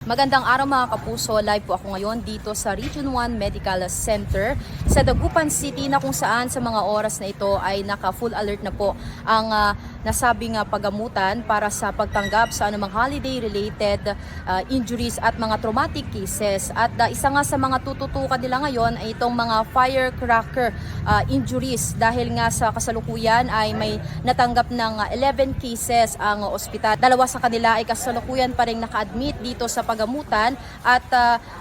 Magandang araw mga kapuso, live po ako ngayon dito sa Region 1 Medical Center sa Dagupan City na kung saan sa mga oras na ito ay naka-full alert na po ang nasabing pagamutan para sa pagtanggap sa anumang holiday-related injuries at mga traumatic cases. At isa nga sa mga tututukan nila ngayon ay itong mga firecracker injuries dahil nga sa kasalukuyan ay may natanggap ng 11 cases ang ospital. Dalawa sa kanila ay kasalukuyan pa rin naka-admit dito sa pagamutan at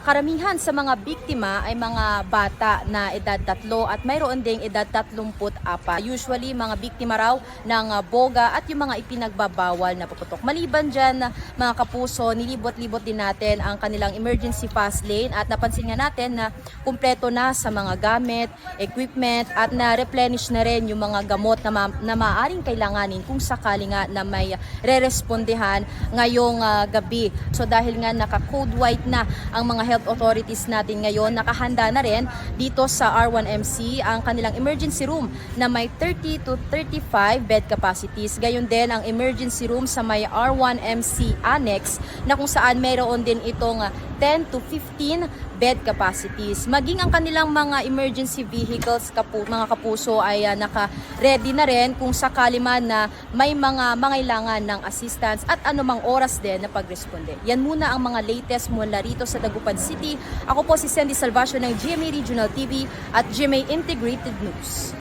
karamihan sa mga biktima ay mga bata na edad 3 at mayroon ding edad 34. Usually mga biktima raw ng boga at yung mga ipinagbabawal na puputok. Maliban dyan mga kapuso, nilibot-libot din natin ang kanilang emergency fast lane at napansin nga natin na kumpleto na sa mga gamit, equipment at na-replenish na rin yung mga gamot na maaaring kailanganin kung sakali nga na may re-respondehan ngayong gabi. So dahil nga naka-code white na ang mga health authorities natin ngayon, nakahanda na rin dito sa R1MC ang kanilang emergency room na may 30 to 35 bed capacities. Gayon din ang emergency room sa may R1MC Annex na kung saan mayroon din itong 10 to 15 bed capacities. Maging ang kanilang mga emergency vehicles, mga kapuso, ay naka-ready na rin kung sakali man na may mga mangailangan ng assistance at anumang oras din na pagresponde. Yan muna ang mga latest mula rito sa Dagupan City. Ako po si Sandy Salvacio ng GMA Regional TV at GMA Integrated News.